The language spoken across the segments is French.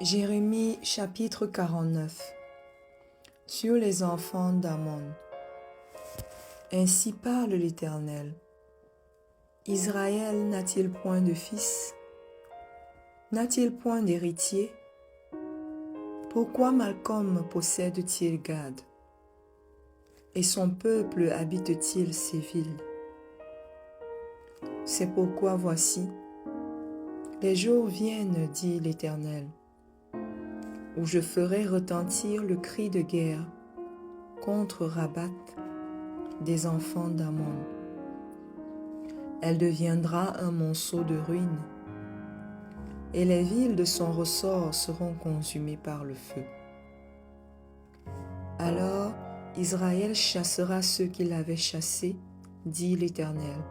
Jérémie chapitre 49. Sur les enfants d'Amon. Ainsi parle l'Éternel. Israël n'a-t-il point de fils? N'a-t-il point d'héritier? Pourquoi Malcolm possède-t-il Gad? Et son peuple habite-t-il ces villes? C'est pourquoi voici, les jours viennent, dit l'Éternel, où je ferai retentir le cri de guerre contre Rabat des enfants d'Amon. Elle deviendra un monceau de ruines, et les villes de son ressort seront consumées par le feu. Alors Israël chassera ceux qu'il avait chassés, dit l'Éternel.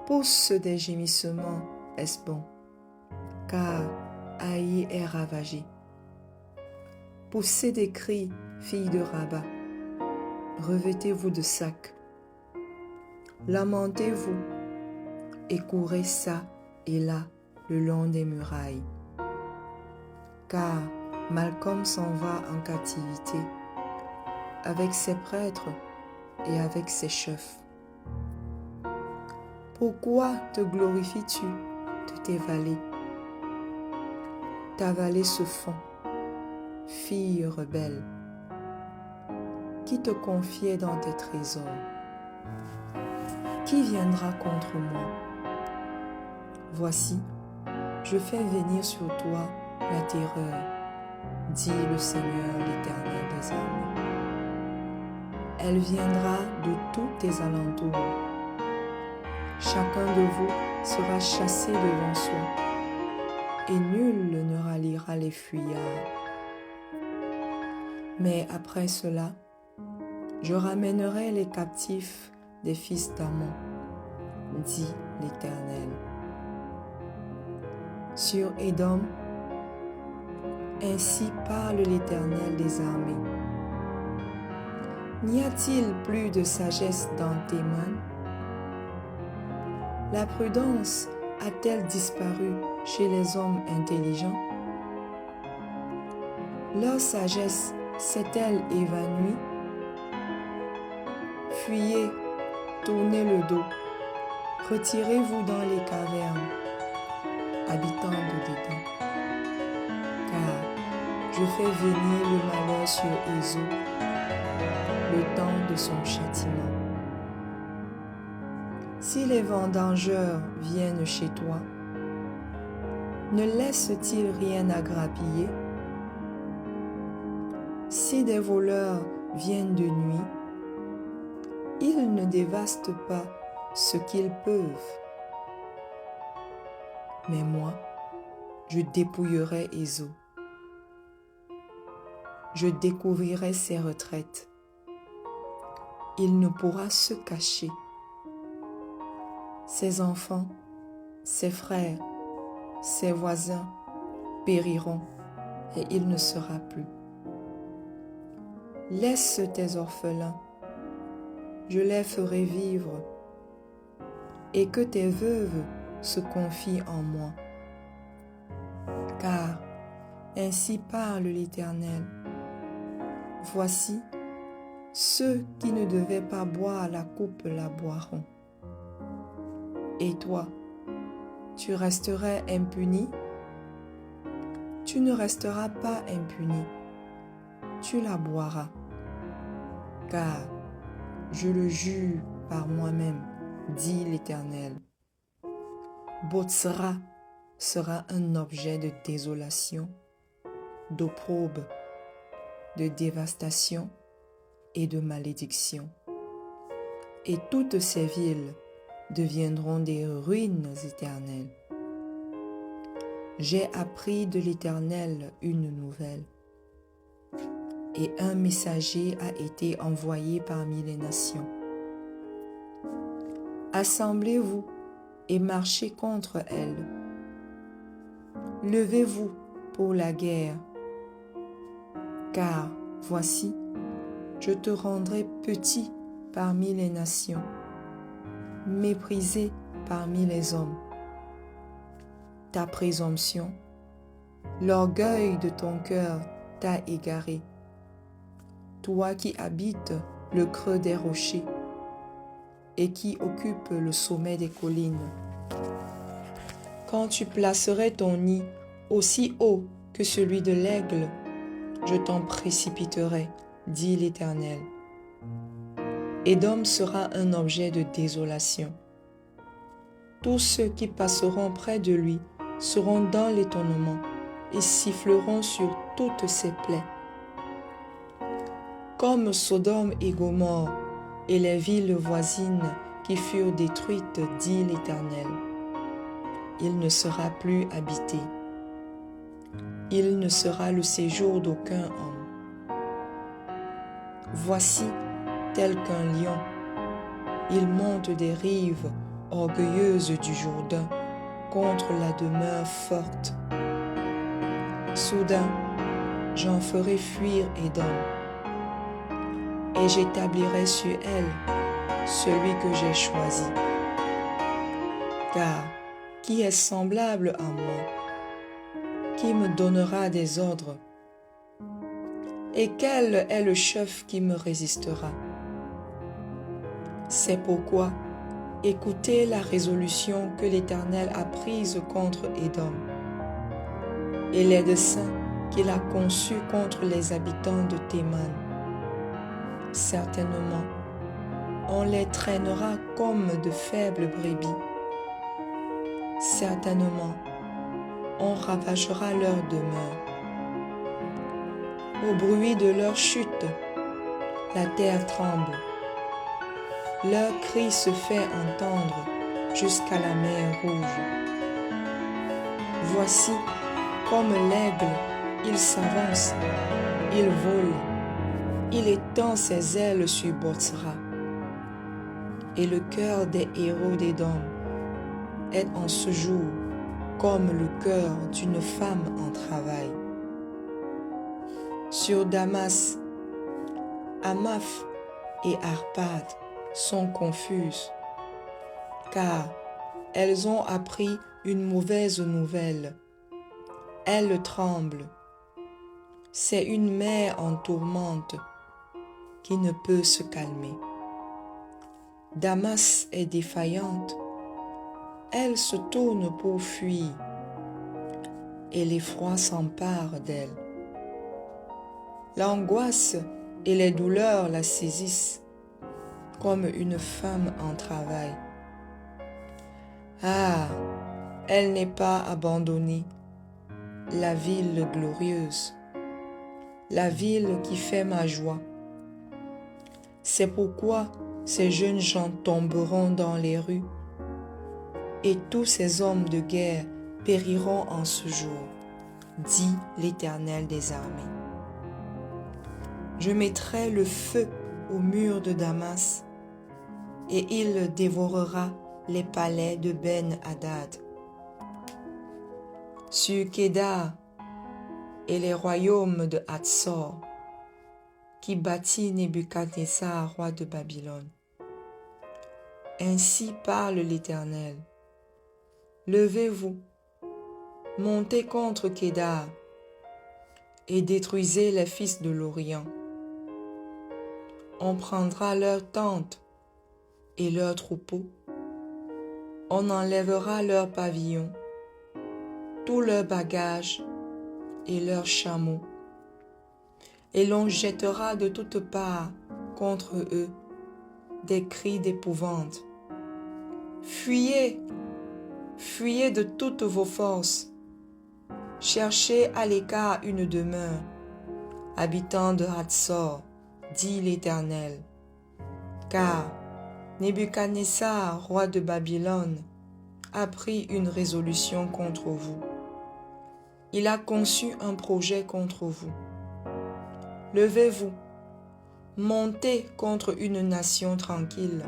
Pousse des gémissements, est-ce bon, car Haï est ravagée. Poussez des cris, filles de Rabat, revêtez-vous de sacs. Lamentez-vous et courez ça et là le long des murailles. Car Malcolm s'en va en captivité avec ses prêtres et avec ses chefs. Pourquoi te glorifies-tu de tes vallées? Ta vallée se fond, fille rebelle. Qui te confiait dans tes trésors? Qui viendra contre moi? Voici, je fais venir sur toi la terreur, dit le Seigneur l'Éternel des armées. Elle viendra de tous tes alentours. Chacun de vous sera chassé devant soi, et nul ne ralliera les fuyards. Mais après cela, je ramènerai les captifs des fils d'Amon, dit l'Éternel. Sur Édom, ainsi parle l'Éternel des armées. N'y a-t-il plus de sagesse dans Théman? La prudence a-t-elle disparu chez les hommes intelligents? Leur sagesse s'est-elle évanouie? Fuyez, tournez le dos, retirez-vous dans les cavernes, habitants de Dédan. Car je fais venir le malheur sur Ézau, le temps de son châtiment. Si les vendangeurs viennent chez toi, ne laissent-ils rien à grappiller? Si des voleurs viennent de nuit, ils ne dévastent pas ce qu'ils peuvent. Mais moi, je dépouillerai Ézau. Je découvrirai ses retraites. Il ne pourra se cacher. Ses enfants, ses frères, ses voisins périront et il ne sera plus. Laisse tes orphelins, je les ferai vivre, et que tes veuves se confient en moi. Car ainsi parle l'Éternel. Voici, ceux qui ne devaient pas boire la coupe la boiront. Et toi, tu resterais impuni? Tu ne resteras pas impuni, tu la boiras. Car je le jure par moi-même, dit l'Éternel. Botsra sera un objet de désolation, d'opprobre, de dévastation et de malédiction. Et toutes ces villes deviendront des ruines éternelles. J'ai appris de l'Éternel une nouvelle, et un messager a été envoyé parmi les nations. Assemblez-vous et marchez contre elles. Levez-vous pour la guerre, car voici, je te rendrai petit parmi les nations, méprisé parmi les hommes. Ta présomption L'orgueil de ton cœur t'a égaré, toi qui habites le creux des rochers et qui occupes le sommet des collines. Quand tu placerais ton nid aussi haut que celui de l'aigle, je t'en précipiterai, dit l'Éternel. Édom sera un objet de désolation. Tous ceux qui passeront près de lui seront dans l'étonnement et siffleront sur toutes ses plaies. Comme Sodome et Gomorrhe et les villes voisines qui furent détruites, dit l'Éternel, il ne sera plus habité. Il ne sera le séjour d'aucun homme. Voici, tel qu'un lion, il monte des rives orgueilleuses du Jourdain contre la demeure forte. Soudain, j'en ferai fuir Édom, et j'établirai sur elle celui que j'ai choisi. Car qui est semblable à moi? Qui me donnera des ordres? Et quel est le chef qui me résistera? C'est pourquoi écoutez la résolution que l'Éternel a prise contre Édom et les desseins qu'il a conçus contre les habitants de Théman. Certainement, on les traînera comme de faibles brebis. Certainement, on ravagera leur demeure. Au bruit de leur chute, la terre tremble. Leur cri se fait entendre jusqu'à la mer Rouge. Voici, comme l'aigle, il s'avance, il vole, il étend ses ailes sur Botsra. Et le cœur des héros d'Édom est en ce jour comme le cœur d'une femme en travail. Sur Damas, Amaph et Arpad sont confuses, car elles ont appris une mauvaise nouvelle. Elles tremblent. C'est une mer en tourmente qui ne peut se calmer. Damas est défaillante. Elle se tourne pour fuir, et l'effroi s'empare d'elle. L'angoisse et les douleurs la saisissent comme une femme en travail. Ah, elle n'est pas abandonnée, la ville glorieuse, la ville qui fait ma joie. C'est pourquoi ces jeunes gens tomberont dans les rues, et tous ces hommes de guerre périront en ce jour, dit l'Éternel des armées. Je mettrai le feu au mur de Damas, et il dévorera les palais de Ben-Hadad. Sur Kédar et les royaumes de Hatsor, qui bâtit Nebuchadnezzar, roi de Babylone. Ainsi parle l'Éternel. Levez-vous, montez contre Kédar, et détruisez les fils de l'Orient. On prendra leurs tentes et leurs troupeaux. On enlèvera leurs pavillons, tous leurs bagages et leurs chameaux. Et l'on jettera de toutes parts contre eux des cris d'épouvante. Fuyez, fuyez de toutes vos forces. Cherchez à l'écart une demeure, habitants de Hatsor, dit l'Éternel. Car Nebuchadnezzar, roi de Babylone, a pris une résolution contre vous. Il a conçu un projet contre vous. Levez-vous, montez contre une nation tranquille,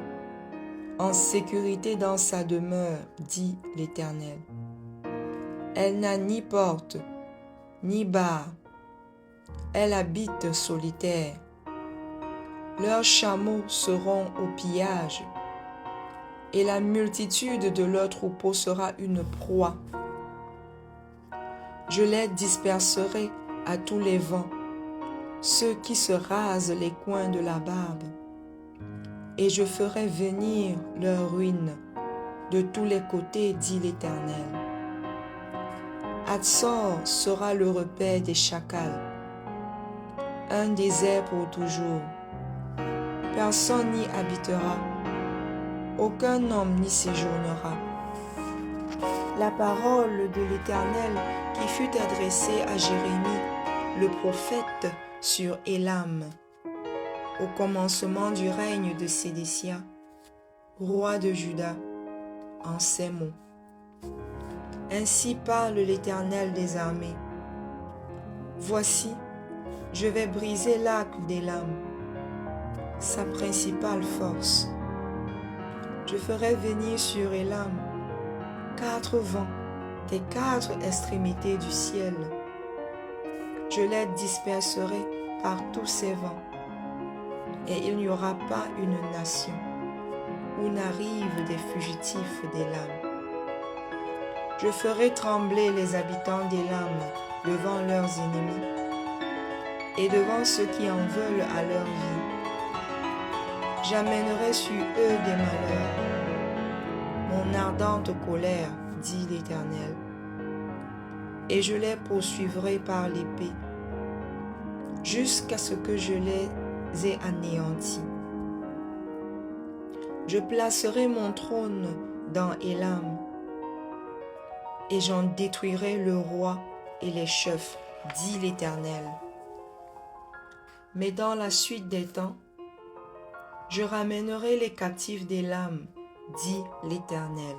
en sécurité dans sa demeure, dit l'Éternel. Elle n'a ni porte, ni barre. Elle habite solitaire. Leurs chameaux seront au pillage, et la multitude de leurs troupeaux sera une proie. Je les disperserai à tous les vents, ceux qui se rasent les coins de la barbe, et je ferai venir leur ruine de tous les côtés, dit l'Éternel. Hatzor sera le repaire des chacals, un désert pour toujours. Personne n'y habitera, aucun homme n'y séjournera. La parole de l'Éternel qui fut adressée à Jérémie, le prophète, sur Élam, au commencement du règne de Sédécia, roi de Juda, en ces mots. Ainsi parle l'Éternel des armées. Voici, je vais briser l'arc d'Élam, sa principale force. Je ferai venir sur Élam 4 vents des 4 extrémités du ciel. Je les disperserai par tous ces vents, et il n'y aura pas une nation où n'arrivent des fugitifs d'Élam. Je ferai trembler les habitants d'Élam devant leurs ennemis et devant ceux qui en veulent à leur vie. J'amènerai sur eux des malheurs, mon ardente colère, dit l'Éternel, et je les poursuivrai par l'épée, jusqu'à ce que je les ai anéantis. Je placerai mon trône dans Élam, et j'en détruirai le roi et les chefs, dit l'Éternel. Mais dans la suite des temps, je ramènerai les captifs d'Élam, dit l'Éternel.